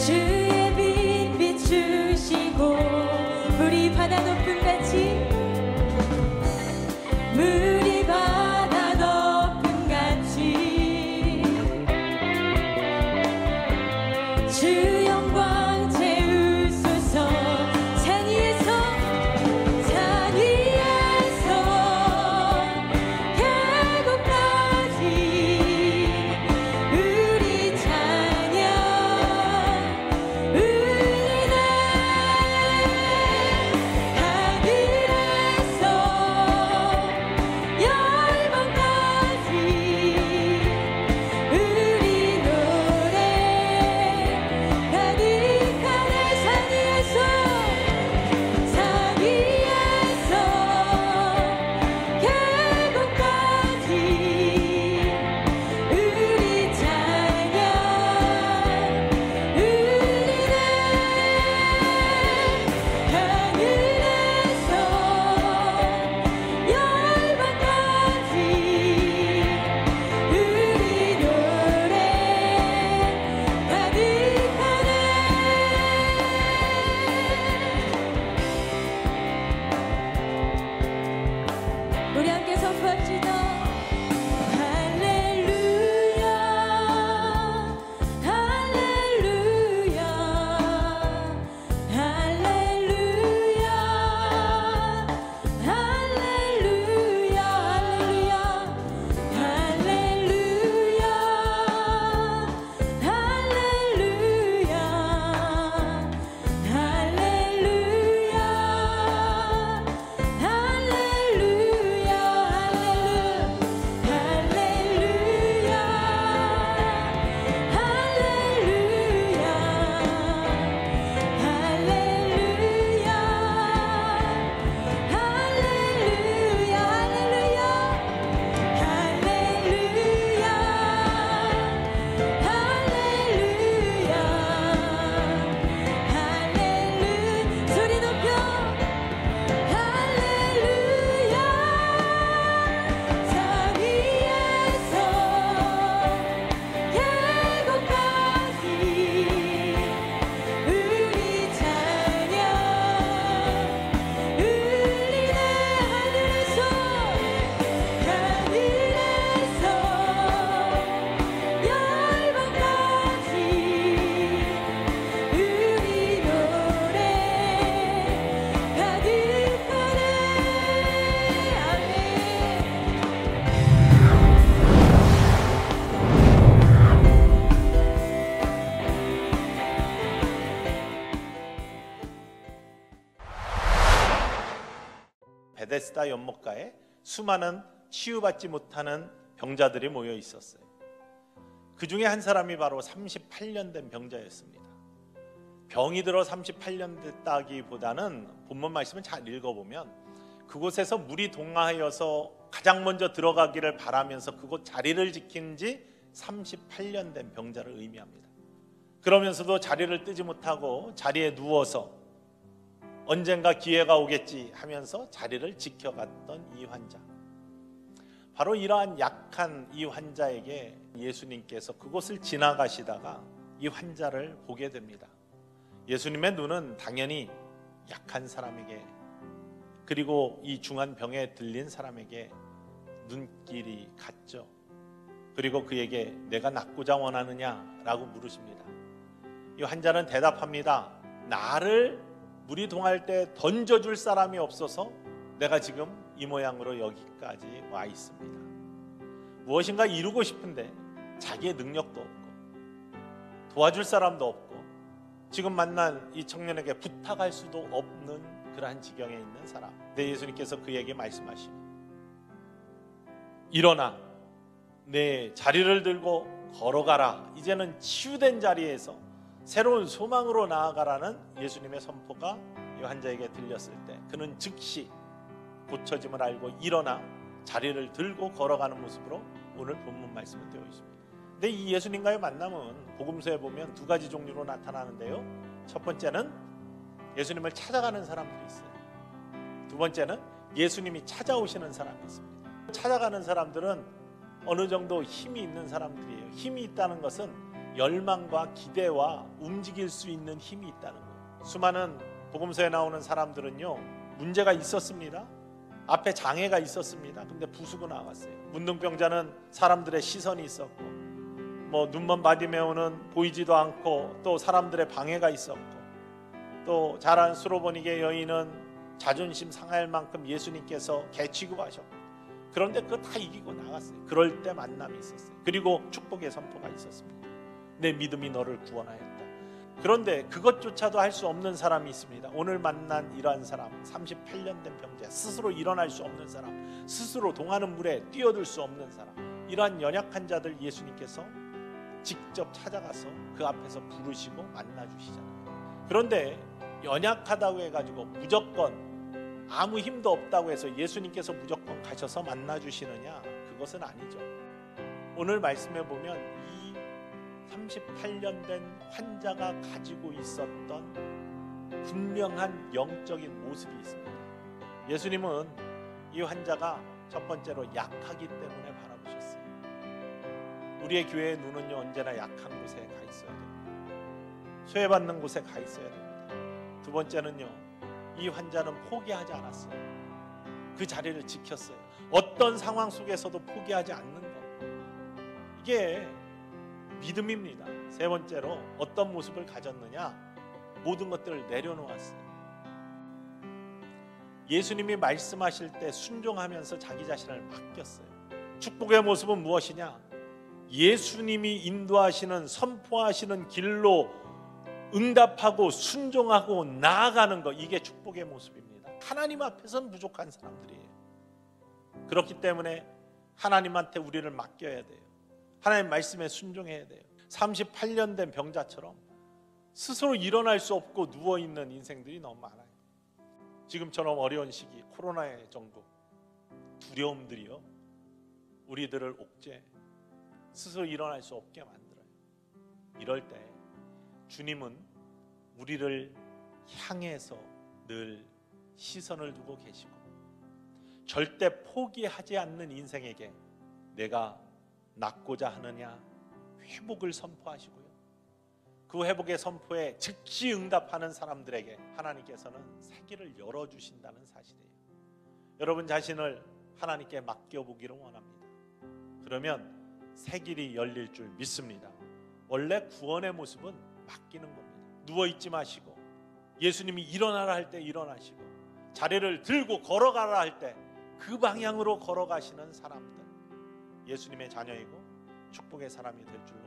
주의 빛 비추시고 물이 바다 높음 같이 물이 바다 높음 같이 주 영광 채우소서. 산 위에서 계곡까지 우리 찬양 울리네. 하늘에서 열방까지 우리 노래 가득하네. 산 위에서 계곡까지 우리 찬양 울리네. 하늘에서 열방까지 우리 노래 가득하네. 우리 함께 선포합시다. 할렐루야 할렐루야 할렐루야 할렐루야 할렐루야 할렐루야 할렐루야 할렐루야 할렐루야 소리 높여 할렐루야. 산 위에서 계곡까지 우리 찬양 울리네. 하늘에서 열방까지 우리 노래 가득하네. 아멘. 베데스다 연못가에 수많은 치유받지 못하는 병자들이 모여 있었어요. 그 중에 한 사람이 바로 38년 된 병자였습니다. 병이 들어 38년 됐다기보다는 본문 말씀을 잘 읽어보면 그곳에서 물이 동하여서 가장 먼저 들어가기를 바라면서 그곳 자리를 지킨 지 38년 된 병자를 의미합니다. 그러면서도 자리를 뜨지 못하고 자리에 누워서 언젠가 기회가 오겠지 하면서 자리를 지켜갔던 이 환자, 바로 이러한 약한 이 환자에게 예수님께서 그곳을 지나가시다가 이 환자를 보게 됩니다. 예수님의 눈은 당연히 약한 사람에게, 그리고 이 중한 병에 들린 사람에게 눈길이 갔죠. 그리고 그에게 내가 낫고자 원하느냐라고 물으십니다. 이 환자는 대답합니다. 나를 물이 동할 때 던져줄 사람이 없어서 내가 지금 이 모양으로 여기까지 와 있습니다. 무엇인가 이루고 싶은데 자기의 능력도 없고 도와줄 사람도 없고 지금 만난 이 청년에게 부탁할 수도 없는 그러한 지경에 있는 사람. 네, 예수님께서 그에게 말씀하시니 일어나 내 자리를 들고 걸어가라. 이제는 치유된 자리에서 새로운 소망으로 나아가라는 예수님의 선포가 이 환자에게 들렸을 때 그는 즉시 고쳐짐을 알고 일어나 자리를 들고 걸어가는 모습으로 오늘 본문 말씀은 되어 있습니다. 근데 이 예수님과의 만남은 복음서에 보면 두 가지 종류로 나타나는데요. 첫 번째는 예수님을 찾아가는 사람들이 있어요. 두 번째는 예수님이 찾아오시는 사람이 있습니다. 찾아가는 사람들은 어느 정도 힘이 있는 사람들이에요. 힘이 있다는 것은 열망과 기대와 움직일 수 있는 힘이 있다는 거예요. 수많은 복음서에 나오는 사람들은요, 문제가 있었습니다. 앞에 장애가 있었습니다. 근데 부수고 나갔어요. 문둥병자는 사람들의 시선이 있었고, 눈먼 바디메오는 보이지도 않고 또 사람들의 방해가 있었고, 또 자란 수로보니게 여인은 자존심 상할 만큼 예수님께서 개 취급하셨고, 그런데 그걸 다 이기고 나갔어요. 그럴 때 만남이 있었어요. 그리고 축복의 선포가 있었습니다. 내 믿음이 너를 구원하였다. 그런데 그것조차도 할 수 없는 사람이 있습니다. 오늘 만난 이러한 사람, 38년 된 병자, 스스로 일어날 수 없는 사람, 스스로 동하는 물에 뛰어들 수 없는 사람, 이러한 연약한 자들 예수님께서 직접 찾아가서 그 앞에서 부르시고 만나주시잖아요. 그런데 연약하다고 해가지고 무조건 아무 힘도 없다고 해서 예수님께서 무조건 가셔서 만나주시느냐? 그것은 아니죠. 오늘 말씀해 보면 이 38년 된 환자가 가지고 있었던 분명한 영적인 모습이 있습니다. 예수님은 이 환자가 첫 번째로 약하기 때문에 바라보셨어요. 우리의 교회의 눈은요, 언제나 약한 곳에 가 있어야 됩니다. 소외받는 곳에 가 있어야 됩니다. 두 번째는요, 이 환자는 포기하지 않았어요. 그 자리를 지켰어요. 어떤 상황 속에서도 포기하지 않는 것, 이게 믿음입니다. 세 번째로 어떤 모습을 가졌느냐? 모든 것들을 내려놓았어요. 예수님이 말씀하실 때 순종하면서 자기 자신을 맡겼어요. 축복의 모습은 무엇이냐? 예수님이 인도하시는, 선포하시는 길로 응답하고 순종하고 나아가는 것, 이게 축복의 모습입니다. 하나님 앞에서는 부족한 사람들이에요. 그렇기 때문에 하나님한테 우리를 맡겨야 돼요. 하나님 말씀에 순종해야 돼요. 38년 된 병자처럼 스스로 일어날 수 없고 누워있는 인생들이 너무 많아요. 지금처럼 어려운 시기, 코로나의 전국, 두려움들이요, 우리들을 옥죄, 스스로 일어날 수 없게 만들어요. 이럴 때 주님은 우리를 향해서 늘 시선을 두고 계시고, 절대 포기하지 않는 인생에게 내가 낫고자 하느냐, 회복을 선포하시고요, 그 회복의 선포에 즉시 응답하는 사람들에게 하나님께서는 새 길을 열어주신다는 사실이에요. 여러분 자신을 하나님께 맡겨보기를 원합니다. 그러면 새 길이 열릴 줄 믿습니다. 원래 구원의 모습은 맡기는 겁니다. 누워있지 마시고, 예수님이 일어나라 할 때 일어나시고, 자리를 들고 걸어가라 할 때 그 방향으로 걸어가시는 사람들, 예수님의 자녀이고 축복의 사람이 될 줄로